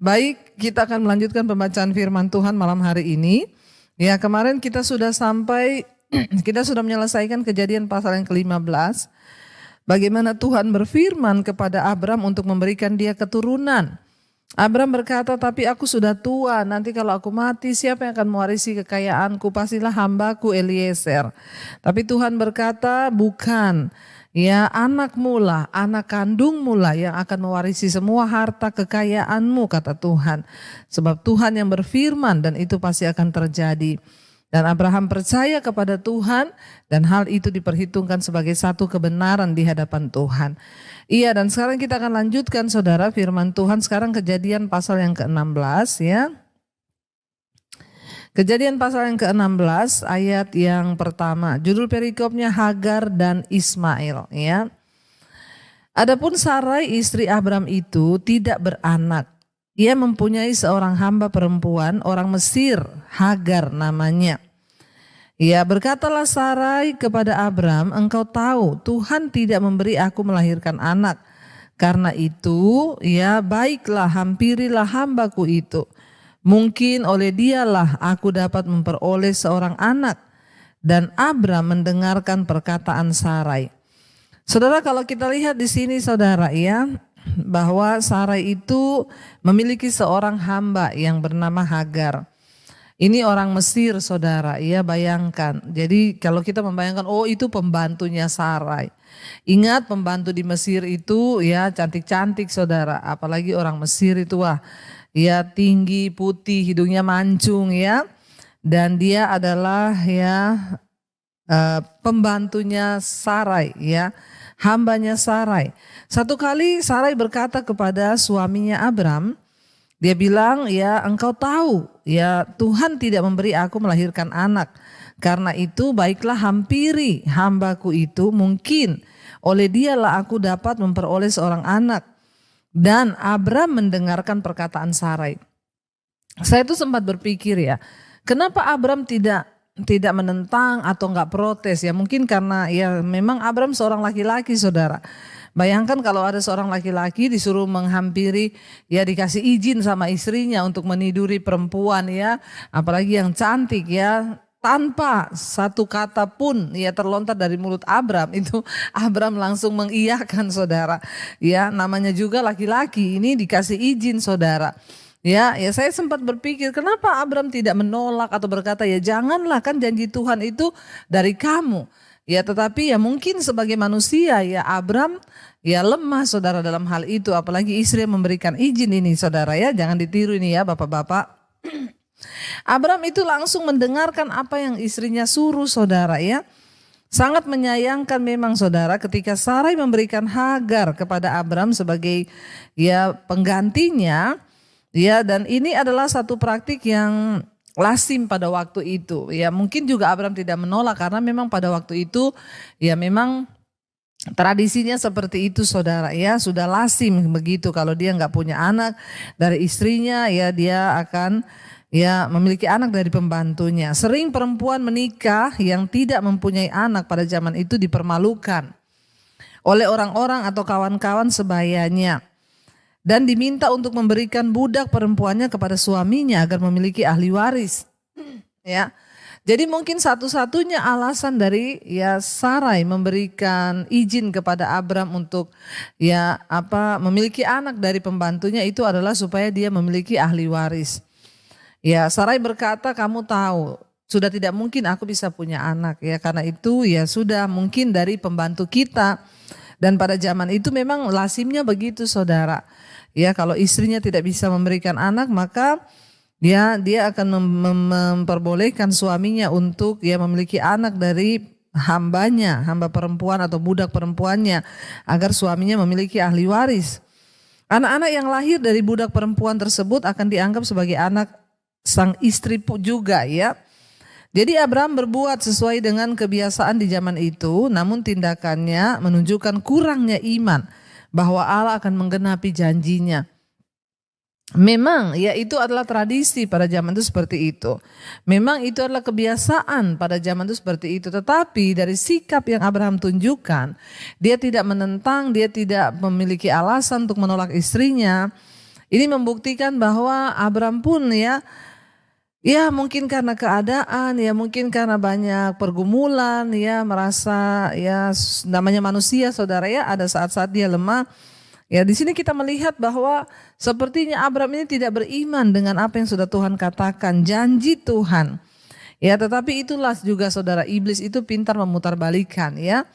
Baik, kita akan melanjutkan pembacaan firman Tuhan malam hari ini. Ya, kemarin kita sudah sampai, kita sudah menyelesaikan Kejadian pasal yang ke-15. Bagaimana Tuhan berfirman kepada Abram untuk memberikan dia keturunan. Abram berkata, tapi aku sudah tua, nanti kalau aku mati siapa yang akan mewarisi kekayaanku? Pastilah hambaku Eliezer. Tapi Tuhan berkata, bukan. Ya, anakmu lah, anak kandungmu lah yang akan mewarisi semua harta kekayaanmu, kata Tuhan. Sebab Tuhan yang berfirman dan itu pasti akan terjadi. Dan Abraham percaya kepada Tuhan dan hal itu diperhitungkan sebagai satu kebenaran di hadapan Tuhan. Iya, dan sekarang kita akan lanjutkan saudara firman Tuhan sekarang Kejadian pasal yang ke-16 ya. Kejadian pasal yang ke-16 ayat yang pertama. Judul perikopnya Hagar dan Ismail ya. Adapun Sarai istri Abram itu tidak beranak. Ia mempunyai seorang hamba perempuan orang Mesir, Hagar namanya. Ya, berkatalah Sarai kepada Abram, engkau tahu Tuhan tidak memberi aku melahirkan anak. Karena itu ya baiklah hampirilah hambaku itu. Mungkin oleh dialah aku dapat memperoleh seorang anak. Dan Abram mendengarkan perkataan Sarai. Saudara, kalau kita lihat di sini saudara ya, bahwa Sarai itu memiliki seorang hamba yang bernama Hagar. Ini orang Mesir saudara, ya bayangkan. Jadi kalau kita membayangkan, oh itu pembantunya Sarai. Ingat pembantu di Mesir itu ya cantik-cantik saudara, apalagi orang Mesir itu wah. Ya tinggi, putih, hidungnya mancung ya. Dan dia adalah ya pembantunya Sarai ya. Hambanya Sarai. Satu kali Sarai berkata kepada suaminya Abram. Dia bilang ya engkau tahu ya Tuhan tidak memberi aku melahirkan anak. Karena itu baiklah hampiri hambaku itu, mungkin oleh dialah aku dapat memperoleh seorang anak. Dan Abram mendengarkan perkataan Sarai. Saya itu sempat berpikir ya, kenapa Abram tidak menentang atau enggak protes ya? Mungkin karena ya memang Abram seorang laki-laki saudara. Bayangkan kalau ada seorang laki-laki disuruh menghampiri ya dikasih izin sama istrinya untuk meniduri perempuan ya, apalagi yang cantik ya. Tanpa satu kata pun ya terlontar dari mulut Abram, itu Abram langsung mengiyakan saudara. Ya namanya juga laki-laki, ini dikasih izin saudara. Ya saya sempat berpikir kenapa Abram tidak menolak atau berkata ya janganlah, kan janji Tuhan itu dari kamu. Ya tetapi ya mungkin sebagai manusia ya Abram ya lemah saudara dalam hal itu, apalagi istri yang memberikan izin ini saudara ya, jangan ditiru ini ya bapak-bapak. Abram itu langsung mendengarkan apa yang istrinya suruh saudara ya. Sangat menyayangkan memang saudara ketika Sarai memberikan Hagar kepada Abram sebagai ya penggantinya ya, dan ini adalah satu praktik yang lazim pada waktu itu. Ya mungkin juga Abram tidak menolak karena memang pada waktu itu ya memang tradisinya seperti itu saudara ya, sudah lazim begitu. Kalau dia nggak punya anak dari istrinya ya dia akan ya memiliki anak dari pembantunya. Sering perempuan menikah yang tidak mempunyai anak pada zaman itu dipermalukan oleh orang-orang atau kawan-kawan sebayanya. Dan diminta untuk memberikan budak perempuannya kepada suaminya agar memiliki ahli waris. Ya. Jadi mungkin satu-satunya alasan dari ya Sarai memberikan izin kepada Abram untuk ya memiliki anak dari pembantunya itu adalah supaya dia memiliki ahli waris. Ya Sarai berkata, kamu tahu sudah tidak mungkin aku bisa punya anak ya, karena itu ya sudah mungkin dari pembantu kita. Dan pada zaman itu memang lazimnya begitu saudara. Ya kalau istrinya tidak bisa memberikan anak maka dia akan memperbolehkan suaminya untuk ya memiliki anak dari hambanya, hamba perempuan atau budak perempuannya, agar suaminya memiliki ahli waris. Anak-anak yang lahir dari budak perempuan tersebut akan dianggap sebagai anak sang istri juga ya. Jadi Abraham berbuat sesuai dengan kebiasaan di zaman itu, namun tindakannya menunjukkan kurangnya iman bahwa Allah akan menggenapi janjinya. Memang ya itu adalah tradisi pada zaman itu seperti itu. Memang itu adalah kebiasaan pada zaman itu seperti itu. Tetapi dari sikap yang Abraham tunjukkan, dia tidak menentang, dia tidak memiliki alasan untuk menolak istrinya. Ini membuktikan bahwa Abram pun ya mungkin karena keadaan, ya mungkin karena banyak pergumulan, ya merasa ya namanya manusia saudara ya, ada saat-saat dia lemah. Ya di sini kita melihat bahwa sepertinya Abram ini tidak beriman dengan apa yang sudah Tuhan katakan, janji Tuhan. Ya tetapi itulah juga saudara, iblis itu pintar memutarbalikkan ya.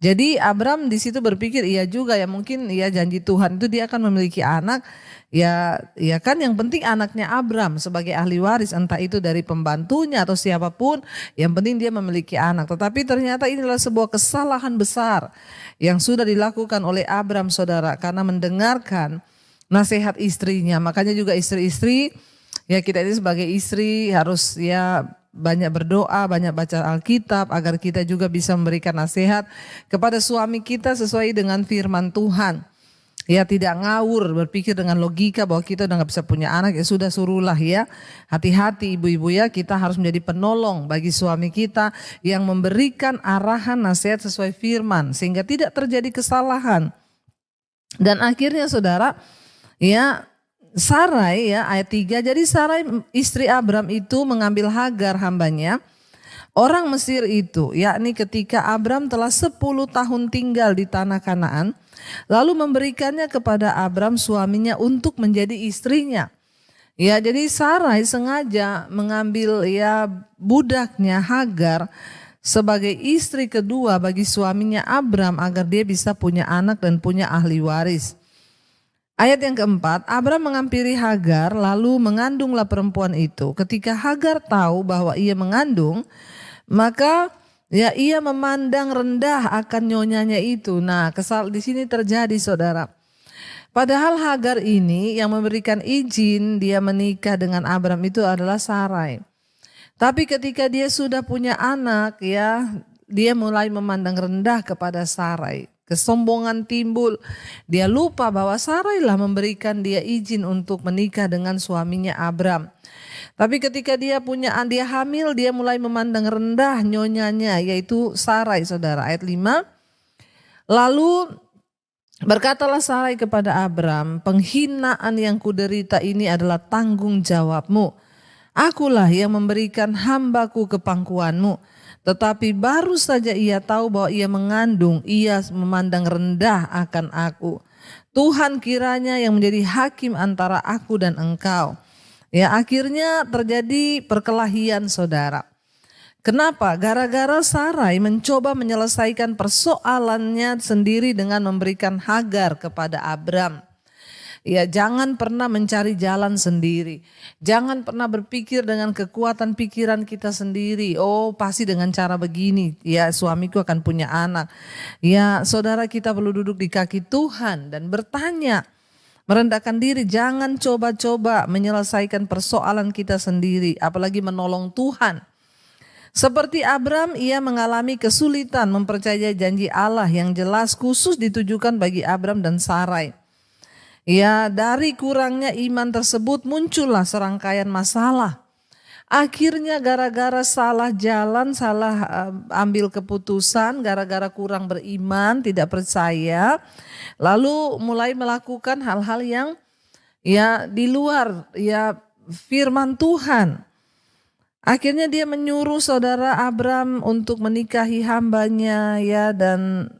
Jadi Abram di situ berpikir iya juga ya, mungkin ya janji Tuhan itu dia akan memiliki anak. Ya kan yang penting anaknya Abram sebagai ahli waris, entah itu dari pembantunya atau siapapun, yang penting dia memiliki anak. Tetapi ternyata ini adalah sebuah kesalahan besar yang sudah dilakukan oleh Abram saudara, karena mendengarkan nasihat istrinya. Makanya juga istri-istri, ya kita ini sebagai istri harus ya banyak berdoa, banyak baca Alkitab agar kita juga bisa memberikan nasihat kepada suami kita sesuai dengan firman Tuhan. Ya tidak ngawur berpikir dengan logika bahwa kita udah gak bisa punya anak, ya sudah suruhlah ya. Hati-hati ibu-ibu ya, kita harus menjadi penolong bagi suami kita yang memberikan arahan nasihat sesuai firman sehingga tidak terjadi kesalahan. Dan akhirnya saudara ya Sarai ya ayat 3, jadi Sarai istri Abram itu mengambil Hagar hambanya orang Mesir itu, yakni ketika Abram telah 10 tahun tinggal di tanah Kanaan, lalu memberikannya kepada Abram suaminya untuk menjadi istrinya. Ya, jadi Sarai sengaja mengambil ya budaknya Hagar sebagai istri kedua bagi suaminya Abram agar dia bisa punya anak dan punya ahli waris. Ayat yang keempat, Abram mengampiri Hagar lalu mengandunglah perempuan itu. Ketika Hagar tahu bahwa ia mengandung, maka ya ia memandang rendah akan nyonyanya itu. Nah, kesal di sini terjadi saudara. Padahal Hagar ini yang memberikan izin dia menikah dengan Abram itu adalah Sarai. Tapi ketika dia sudah punya anak ya, dia mulai memandang rendah kepada Sarai. Kesombongan timbul. Dia lupa bahwa Sarai lah memberikan dia izin untuk menikah dengan suaminya Abram. Tapi ketika dia hamil, dia mulai memandang rendah nyonyanya, yaitu Sarai saudara. Ayat 5. Lalu berkatalah Sarai kepada Abram, penghinaan yang kuderita ini adalah tanggung jawabmu. Akulah yang memberikan hambaku ke pangkuanmu. Tetapi baru saja ia tahu bahwa ia mengandung, ia memandang rendah akan aku. Tuhan kiranya yang menjadi hakim antara aku dan engkau. Ya akhirnya terjadi perkelahian saudara. Kenapa? Gara-gara Sarai mencoba menyelesaikan persoalannya sendiri dengan memberikan Hagar kepada Abram. Ya jangan pernah mencari jalan sendiri. Jangan pernah berpikir dengan kekuatan pikiran kita sendiri. Oh pasti dengan cara begini ya suamiku akan punya anak. Ya saudara, kita perlu duduk di kaki Tuhan dan bertanya. Merendahkan diri, jangan coba-coba menyelesaikan persoalan kita sendiri. Apalagi menolong Tuhan. Seperti Abram, ia mengalami kesulitan mempercayai janji Allah yang jelas khusus ditujukan bagi Abram dan Sarai. Ya dari kurangnya iman tersebut muncullah serangkaian masalah. Akhirnya gara-gara salah jalan, salah ambil keputusan, gara-gara kurang beriman, tidak percaya. Lalu mulai melakukan hal-hal yang ya di luar ya firman Tuhan. Akhirnya dia menyuruh saudara Abram untuk menikahi hambanya ya, dan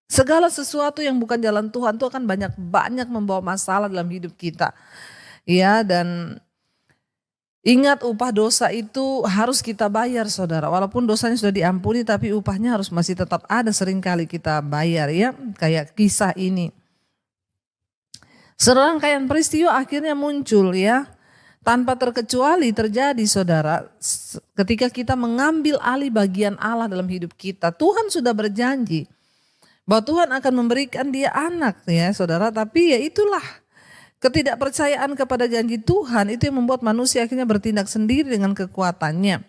segala sesuatu yang bukan jalan Tuhan itu akan banyak membawa masalah dalam hidup kita. Ya, dan ingat upah dosa itu harus kita bayar saudara. Walaupun dosanya sudah diampuni tapi upahnya harus masih tetap ada, seringkali kita bayar ya. Kayak kisah ini. Serangkaian peristiwa akhirnya muncul ya. Tanpa terkecuali terjadi saudara, ketika kita mengambil alih bagian Allah dalam hidup kita. Tuhan sudah berjanji bahwa Tuhan akan memberikan dia anak ya saudara, tapi ya itulah ketidakpercayaan kepada janji Tuhan itu yang membuat manusia akhirnya bertindak sendiri dengan kekuatannya.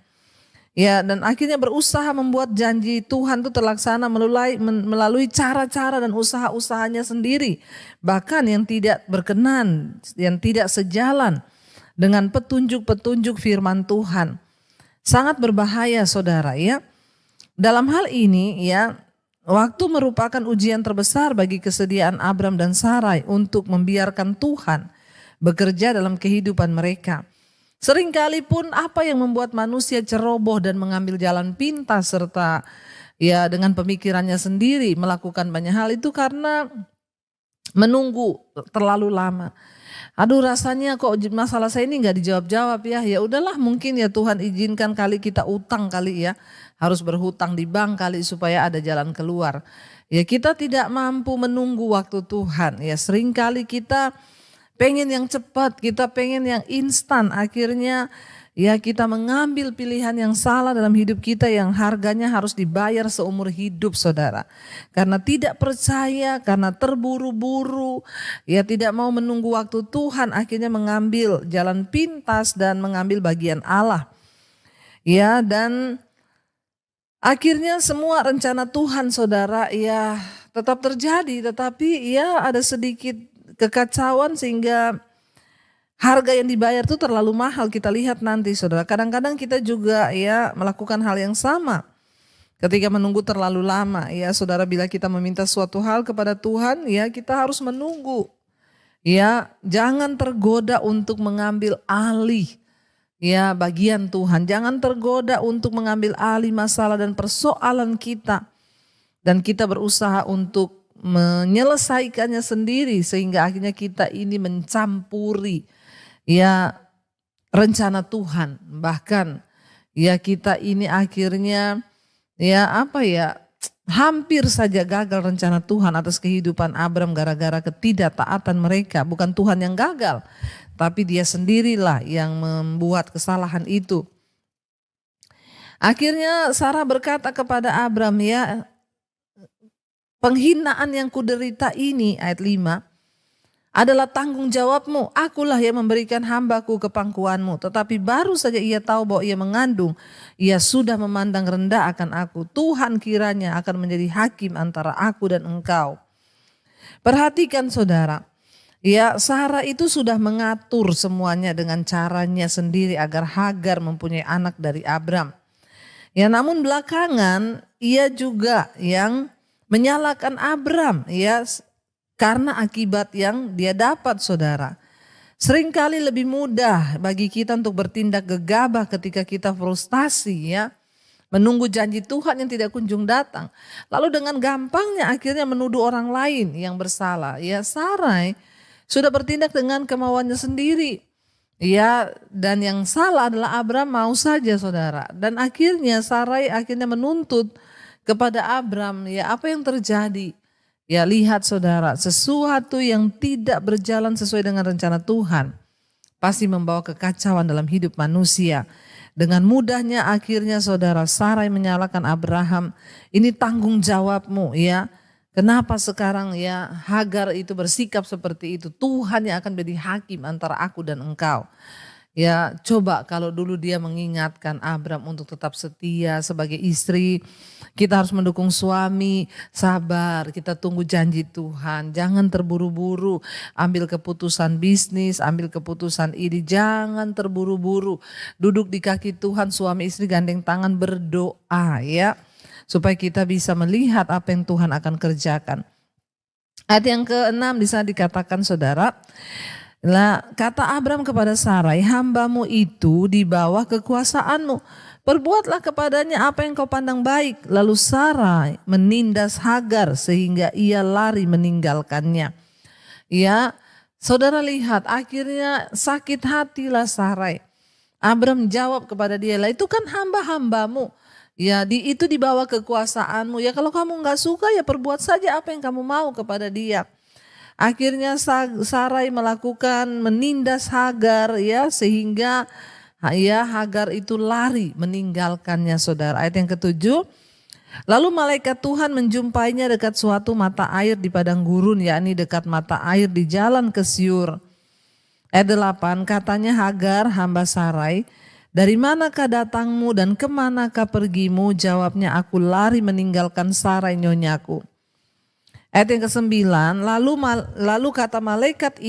Ya, dan akhirnya berusaha membuat janji Tuhan itu terlaksana melalui cara-cara dan usaha-usahanya sendiri. Bahkan yang tidak berkenan, yang tidak sejalan dengan petunjuk-petunjuk firman Tuhan. Sangat berbahaya saudara ya. Dalam hal ini ya, waktu merupakan ujian terbesar bagi kesediaan Abram dan Sarai untuk membiarkan Tuhan bekerja dalam kehidupan mereka. Seringkali pun apa yang membuat manusia ceroboh dan mengambil jalan pintas serta ya dengan pemikirannya sendiri melakukan banyak hal itu karena menunggu terlalu lama. Aduh, rasanya kok masalah saya ini nggak dijawab-jawab ya. Ya udahlah, mungkin ya Tuhan izinkan kali kita utang kali ya. Harus berhutang di bank kali supaya ada jalan keluar. Ya kita tidak mampu menunggu waktu Tuhan. Ya seringkali kita pengen yang cepat, kita pengen yang instan. Akhirnya ya kita mengambil pilihan yang salah dalam hidup kita yang harganya harus dibayar seumur hidup, saudara. Karena tidak percaya, karena terburu-buru, ya tidak mau menunggu waktu Tuhan, akhirnya mengambil jalan pintas dan mengambil bagian Allah. Ya, dan akhirnya semua rencana Tuhan, saudara, ya tetap terjadi, tetapi ya ada sedikit kekacauan sehingga harga yang dibayar itu terlalu mahal. Kita lihat nanti, saudara. Kadang-kadang kita juga ya melakukan hal yang sama. Ketika menunggu terlalu lama, ya saudara, bila kita meminta suatu hal kepada Tuhan, ya kita harus menunggu. Ya, jangan tergoda untuk mengambil alih ya bagian Tuhan. Jangan tergoda untuk mengambil alih masalah dan persoalan kita. Dan kita berusaha untuk menyelesaikannya sendiri sehingga akhirnya kita ini mencampuri ya rencana Tuhan. Bahkan ya kita ini akhirnya ya hampir saja gagal rencana Tuhan atas kehidupan Abram gara-gara ketidaktaatan mereka. Bukan Tuhan yang gagal, tapi dia sendirilah yang membuat kesalahan itu. Akhirnya Sarah berkata kepada Abram, ya penghinaan yang kuderita ini, ayat 5, adalah tanggung jawabmu. Akulah yang memberikan hambaku ke pangkuanmu. Tetapi baru saja ia tahu bahwa ia mengandung, ia sudah memandang rendah akan aku. Tuhan kiranya akan menjadi hakim antara aku dan engkau. Perhatikan, saudara. Ya, Sarah itu sudah mengatur semuanya dengan caranya sendiri agar Hagar mempunyai anak dari Abram. Ya, namun belakangan ia juga yang menyalahkan Abram, ya, karena akibat yang dia dapat, saudara. Seringkali lebih mudah bagi kita untuk bertindak gegabah ketika kita frustasi, ya, menunggu janji Tuhan yang tidak kunjung datang. Lalu dengan gampangnya akhirnya menuduh orang lain yang bersalah. Ya, Sarai sudah bertindak dengan kemauannya sendiri. Ya, dan yang salah adalah Abram mau saja, saudara. Dan akhirnya Sarai akhirnya menuntut kepada Abram, ya apa yang terjadi? Ya lihat, saudara, sesuatu yang tidak berjalan sesuai dengan rencana Tuhan pasti membawa kekacauan dalam hidup manusia. Dengan mudahnya akhirnya, saudara, Sarai menyalahkan Abraham. Ini tanggung jawabmu, ya. Kenapa sekarang ya Hagar itu bersikap seperti itu? Tuhan yang akan menjadi hakim antara aku dan engkau. Ya coba kalau dulu dia mengingatkan Abram untuk tetap setia sebagai istri. Kita harus mendukung suami, sabar, kita tunggu janji Tuhan. Jangan terburu-buru ambil keputusan bisnis, ambil keputusan ini. Jangan terburu-buru. Duduk di kaki Tuhan, suami istri gandeng tangan berdoa, ya. Supaya kita bisa melihat apa yang Tuhan akan kerjakan. Ayat yang ke-6 di sana dikatakan, saudara. Kata Abram kepada Sarai, hambamu itu di bawah kekuasaanmu. Perbuatlah kepadanya apa yang kau pandang baik. Lalu Sarai menindas Hagar sehingga ia lari meninggalkannya. Ya, saudara lihat, akhirnya sakit hatilah Sarai. Abram jawab kepada dia, lah itu kan hamba-hambamu. Ya, itu di bawah kekuasaanmu. Ya kalau kamu nggak suka ya perbuat saja apa yang kamu mau kepada dia. Akhirnya Sarai menindas Hagar, ya, sehingga ya Hagar itu lari meninggalkannya, saudara. Ayat yang ke-7. Lalu malaikat Tuhan menjumpainya dekat suatu mata air di padang gurun, yakni dekat mata air di jalan ke Syur. Ayat 8, katanya Hagar hamba Sarai, dari manakah datangmu dan kemanakah pergimu? Jawabnya, aku lari meninggalkan Sarai nyonyaku. Ayat yang ke-9, lalu kata malaikat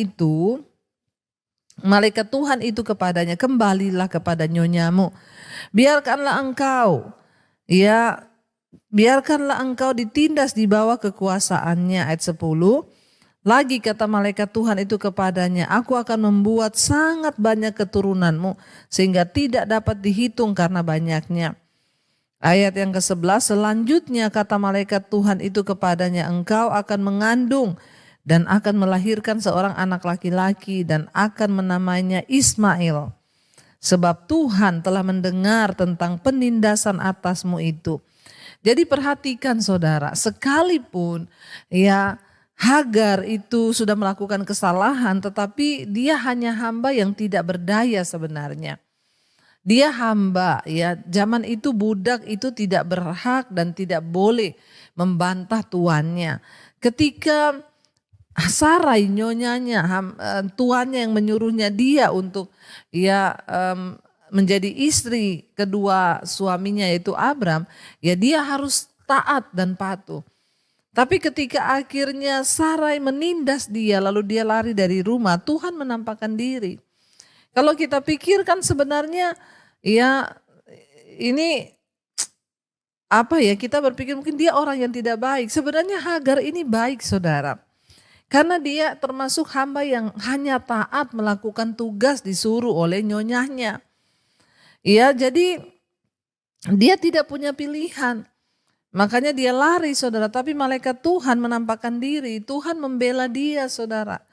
Tuhan itu kepadanya, kembalilah kepada nyonyamu. Biarkanlah engkau ditindas di bawah kekuasaannya. Ayat 10, Lagi kata malaikat Tuhan itu kepadanya, aku akan membuat sangat banyak keturunanmu sehingga tidak dapat dihitung karena banyaknya. Ayat yang ke-11, selanjutnya kata malaikat Tuhan itu kepadanya, engkau akan mengandung dan akan melahirkan seorang anak laki-laki dan akan menamainya Ismail. Sebab Tuhan telah mendengar tentang penindasan atasmu itu. Jadi perhatikan saudara, sekalipun ya Hagar itu sudah melakukan kesalahan, tetapi dia hanya hamba yang tidak berdaya sebenarnya. Dia hamba ya, zaman itu budak itu tidak berhak dan tidak boleh membantah tuannya. Ketika Sarai nyonyanya, tuannya yang menyuruhnya dia untuk ya menjadi istri kedua suaminya yaitu Abram, ya dia harus taat dan patuh. Tapi ketika akhirnya Sarai menindas dia lalu dia lari dari rumah, Tuhan menampakkan diri. Kalau kita pikirkan sebenarnya ya ini apa ya, kita berpikir mungkin dia orang yang tidak baik. Sebenarnya Hagar ini baik saudara. Karena dia termasuk hamba yang hanya taat melakukan tugas disuruh oleh nyonyahnya. Ya, jadi dia tidak punya pilihan. Makanya dia lari saudara, tapi malaikat Tuhan menampakkan diri, Tuhan membela dia saudara.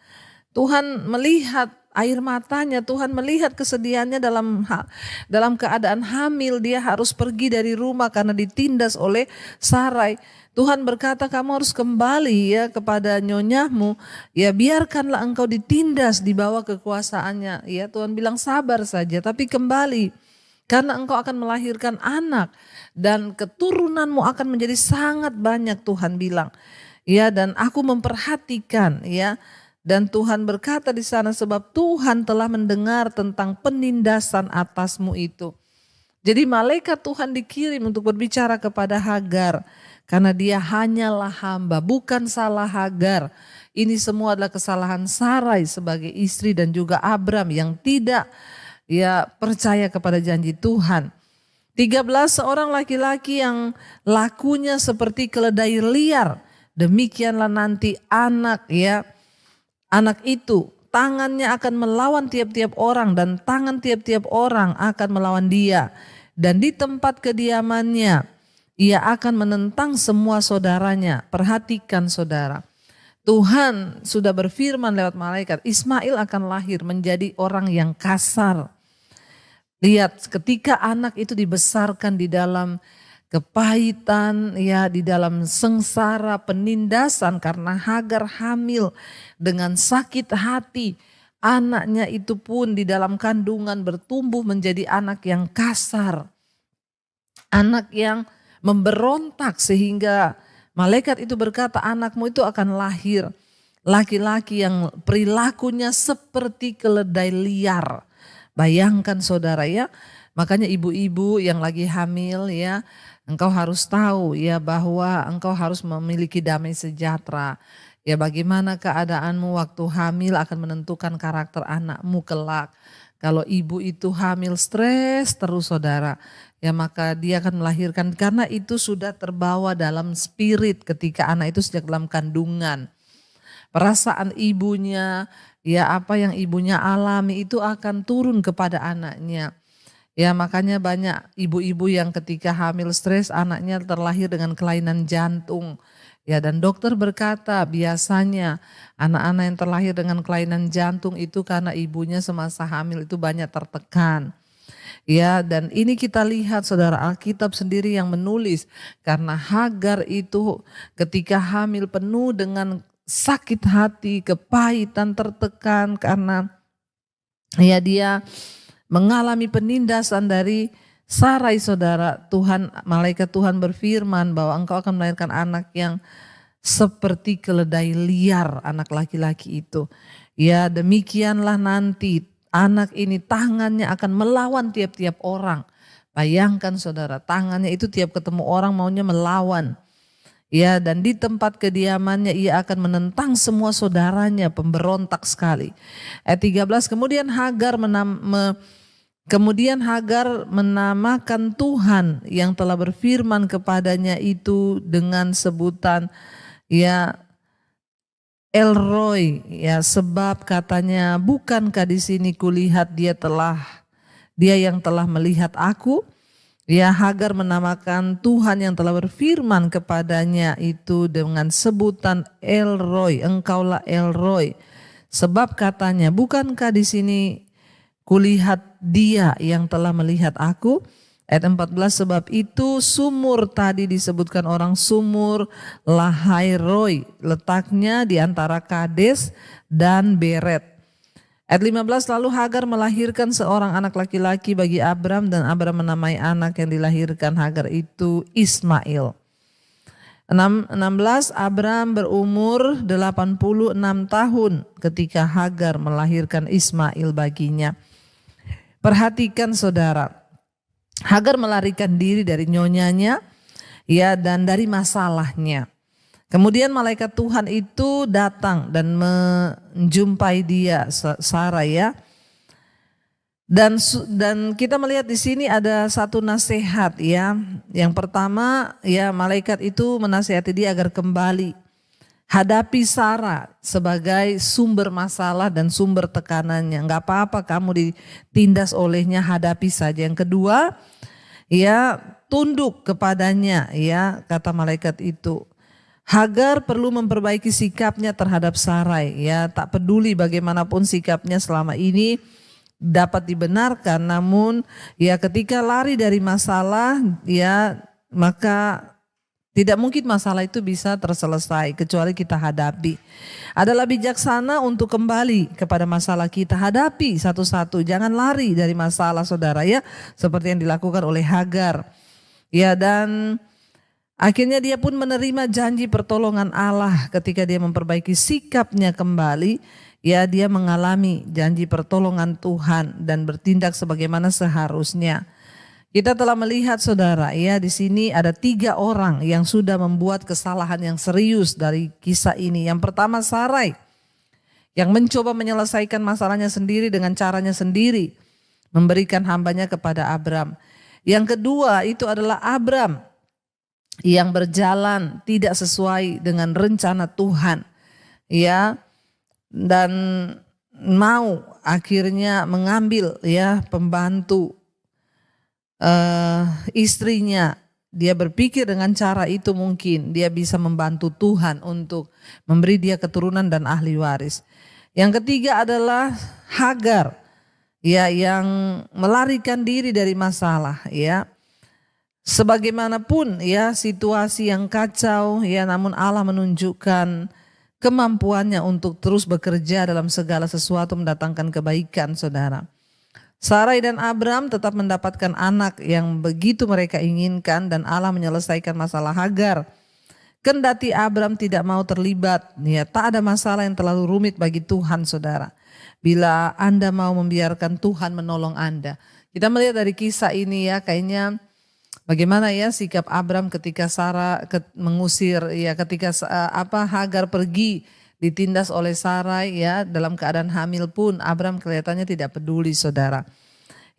Tuhan melihat air matanya, Tuhan melihat kesedihannya dalam keadaan hamil, dia harus pergi dari rumah karena ditindas oleh Sarai. Tuhan berkata kamu harus kembali ya kepada nyonyahmu, ya biarkanlah engkau ditindas di bawah kekuasaannya. Ya Tuhan bilang sabar saja tapi kembali. Karena engkau akan melahirkan anak dan keturunanmu akan menjadi sangat banyak Tuhan bilang. Ya dan aku memperhatikan ya. Dan Tuhan berkata di sana sebab Tuhan telah mendengar tentang penindasan atasmu itu. Jadi malaikat Tuhan dikirim untuk berbicara kepada Hagar. Karena dia hanyalah hamba, bukan salah Hagar. Ini semua adalah kesalahan Sarai sebagai istri dan juga Abram yang tidak ya percaya kepada janji Tuhan. 13 seorang laki-laki yang lakunya seperti keledai liar. Demikianlah nanti anak itu tangannya akan melawan tiap-tiap orang dan tangan tiap-tiap orang akan melawan dia. Dan di tempat kediamannya ia akan menentang semua saudaranya. Perhatikan saudara. Tuhan sudah berfirman lewat malaikat, Ismail akan lahir menjadi orang yang kasar. Lihat ketika anak itu dibesarkan di dalam kepahitan, ya di dalam sengsara penindasan karena Hagar hamil dengan sakit hati. Anaknya itu pun di dalam kandungan bertumbuh menjadi anak yang kasar. Anak yang memberontak sehingga malaikat itu berkata anakmu itu akan lahir. Laki-laki yang perilakunya seperti keledai liar. Bayangkan saudara ya, makanya ibu-ibu yang lagi hamil ya, engkau harus tahu ya bahwa engkau harus memiliki damai sejahtera. Ya bagaimana keadaanmu waktu hamil akan menentukan karakter anakmu kelak. Kalau ibu itu hamil stres terus saudara, ya maka dia akan melahirkan karena itu sudah terbawa dalam spirit ketika anak itu sejak dalam kandungan. Perasaan ibunya, ya apa yang ibunya alami itu akan turun kepada anaknya. Ya makanya banyak ibu-ibu yang ketika hamil stres anaknya terlahir dengan kelainan jantung. Ya dan dokter berkata biasanya anak-anak yang terlahir dengan kelainan jantung itu karena ibunya semasa hamil itu banyak tertekan. Ya dan ini kita lihat saudara Alkitab sendiri yang menulis karena Hagar itu ketika hamil penuh dengan sakit hati, kepahitan, tertekan karena ya dia mengalami penindasan dari Sarai saudara. Malaikat Tuhan berfirman bahwa engkau akan melahirkan anak yang seperti keledai liar, anak laki-laki itu. Ya demikianlah nanti anak ini tangannya akan melawan tiap-tiap orang. Bayangkan saudara, tangannya itu tiap ketemu orang maunya melawan. Ya dan di tempat kediamannya ia akan menentang semua saudaranya, pemberontak sekali. Ayat 13 kemudian Hagar menamakan Tuhan yang telah berfirman kepadanya itu dengan sebutan ya El Roy, ya, sebab katanya, bukankah di sini kulihat dia yang telah melihat aku. Ya, Hagar menamakan Tuhan yang telah berfirman kepadanya itu dengan sebutan El Roy, engkaulah El Roy. Sebab katanya, bukankah di sini kulihat dia yang telah melihat aku. Ayat 14, sebab itu sumur tadi disebutkan orang sumur Lahai Roy, letaknya di antara Kades dan Beret. Ayat 15, lalu Hagar melahirkan seorang anak laki-laki bagi Abram, dan Abram menamai anak yang dilahirkan Hagar itu Ismail. 16, Abram berumur 86 tahun ketika Hagar melahirkan Ismail baginya. Perhatikan saudara, Hagar melarikan diri dari nyonyanya, ya, dan dari masalahnya. Kemudian malaikat Tuhan itu datang dan menjumpai dia, Sarah, ya. Dan kita melihat di sini ada satu nasihat, ya. Yang pertama, ya, malaikat itu menasihati dia agar kembali hadapi Sarah sebagai sumber masalah dan sumber tekanannya. Enggak apa-apa kamu ditindas olehnya, hadapi saja. Yang kedua, ya, tunduk kepadanya, ya, kata malaikat itu. Hagar perlu memperbaiki sikapnya terhadap Sarai, ya, tak peduli bagaimanapun sikapnya selama ini dapat dibenarkan, namun ya ketika lari dari masalah, ya, maka tidak mungkin masalah itu bisa terselesai kecuali kita hadapi. Adalah bijaksana untuk kembali kepada masalah kita, hadapi satu-satu, jangan lari dari masalah, saudara, ya, seperti yang dilakukan oleh Hagar. Ya, dan akhirnya dia pun menerima janji pertolongan Allah ketika dia memperbaiki sikapnya kembali. Ya, dia mengalami janji pertolongan Tuhan dan bertindak sebagaimana seharusnya. Kita telah melihat, saudara, ya, di sini ada 3 orang yang sudah membuat kesalahan yang serius dari kisah ini. Yang pertama, Sarai, yang mencoba menyelesaikan masalahnya sendiri dengan caranya sendiri, memberikan hambanya kepada Abram. Yang kedua itu adalah Abram yang berjalan tidak sesuai dengan rencana Tuhan, ya, dan mau akhirnya mengambil, ya, pembantu istrinya. Dia berpikir dengan cara itu mungkin dia bisa membantu Tuhan untuk memberi dia keturunan dan ahli waris. Yang ketiga adalah Hagar, ya, yang melarikan diri dari masalah, ya. Sebagaimanapun, ya, situasi yang kacau, ya, namun Allah menunjukkan kemampuannya untuk terus bekerja dalam segala sesuatu mendatangkan kebaikan, saudara. Sarai dan Abram tetap mendapatkan anak yang begitu mereka inginkan, dan Allah menyelesaikan masalah Hagar. Kendati Abram tidak mau terlibat, ya, tak ada masalah yang terlalu rumit bagi Tuhan, saudara. Bila Anda mau membiarkan Tuhan menolong Anda. Kita melihat dari kisah ini, ya, kayaknya bagaimana, ya, sikap Abram ketika Sarah mengusir, ya, ketika Hagar pergi ditindas oleh Sarai, ya, dalam keadaan hamil pun Abram kelihatannya tidak peduli, saudara.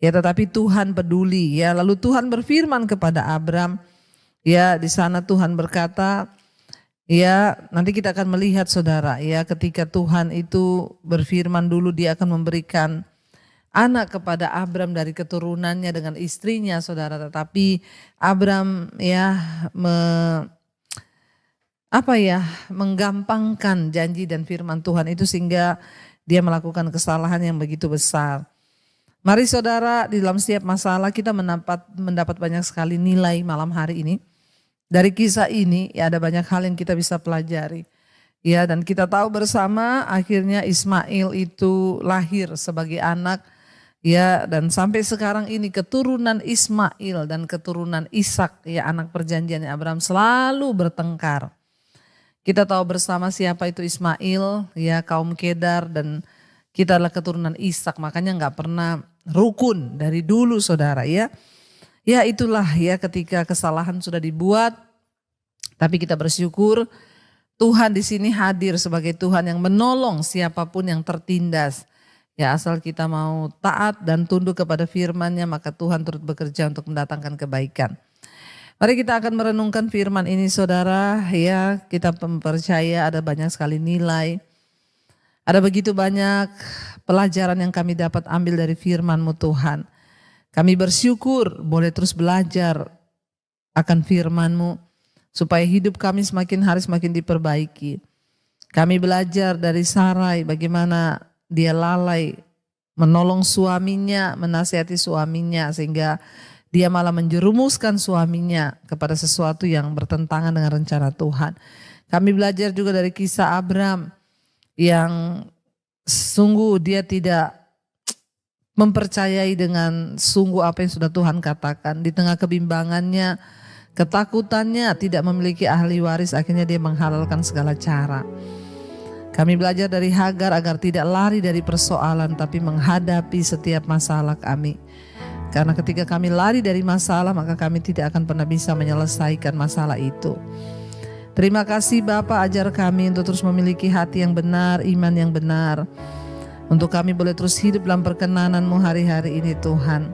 Ya, tetapi Tuhan peduli, ya. Lalu Tuhan berfirman kepada Abram, ya, di sana Tuhan berkata, ya, nanti kita akan melihat, saudara, ya, ketika Tuhan itu berfirman dulu dia akan memberikan anak kepada Abram dari keturunannya dengan istrinya, saudara. Tetapi Abram, ya, menggampangkan janji dan firman Tuhan itu sehingga dia melakukan kesalahan yang begitu besar. Mari, saudara, di dalam setiap masalah kita mendapat banyak sekali nilai malam hari ini. Dari kisah ini, ya, ada banyak hal yang kita bisa pelajari. Ya, dan kita tahu bersama akhirnya Ismail itu lahir sebagai anak, ya, dan sampai sekarang ini keturunan Ismail dan keturunan Ishak, ya, anak perjanjiannya Abraham, selalu bertengkar. Kita tahu bersama siapa itu Ismail, ya, kaum Kedar, dan kita adalah keturunan Ishak, makanya nggak pernah rukun dari dulu, saudara, ya. Ya, itulah, ya, ketika kesalahan sudah dibuat, tapi kita bersyukur Tuhan di sini hadir sebagai Tuhan yang menolong siapapun yang tertindas. Ya, asal kita mau taat dan tunduk kepada firman-Nya, maka Tuhan turut bekerja untuk mendatangkan kebaikan. Mari kita akan merenungkan firman ini saudara, ya kita percaya ada banyak sekali nilai, ada begitu banyak pelajaran yang kami dapat ambil dari firman-Mu Tuhan. Kami bersyukur boleh terus belajar akan firman-Mu supaya hidup kami semakin hari semakin diperbaiki. Kami belajar dari Sarai bagaimana dia lalai menolong suaminya, menasihati suaminya sehingga dia malah menjerumuskan suaminya kepada sesuatu yang bertentangan dengan rencana Tuhan. Kami belajar juga dari kisah Abram yang sungguh dia tidak mempercayai dengan sungguh apa yang sudah Tuhan katakan. Di tengah kebimbangannya, ketakutannya, tidak memiliki ahli waris, akhirnya dia menghalalkan segala cara. Kami belajar dari Hagar agar tidak lari dari persoalan tapi menghadapi setiap masalah kami. Karena ketika kami lari dari masalah maka kami tidak akan pernah bisa menyelesaikan masalah itu. Terima kasih Bapa, ajar kami untuk terus memiliki hati yang benar, iman yang benar. Untuk kami boleh terus hidup dalam perkenanan-Mu hari-hari ini Tuhan.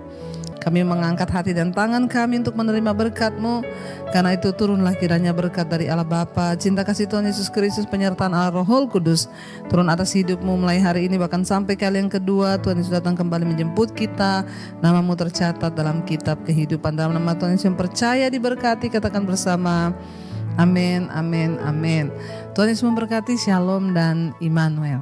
Kami mengangkat hati dan tangan kami untuk menerima berkat-Mu. Karena itu turunlah kiranya berkat dari Allah Bapa, cinta kasih Tuhan Yesus Kristus, penyertaan Allah Roh Kudus turun atas hidup-Mu mulai hari ini bahkan sampai kali yang kedua. Tuhan Yesus datang kembali menjemput kita. Nama-Mu tercatat dalam kitab kehidupan. Dalam nama Tuhan Yesus yang percaya diberkati, katakan bersama amin, amin, amin. Tuhan Yesus memberkati. Shalom dan Immanuel.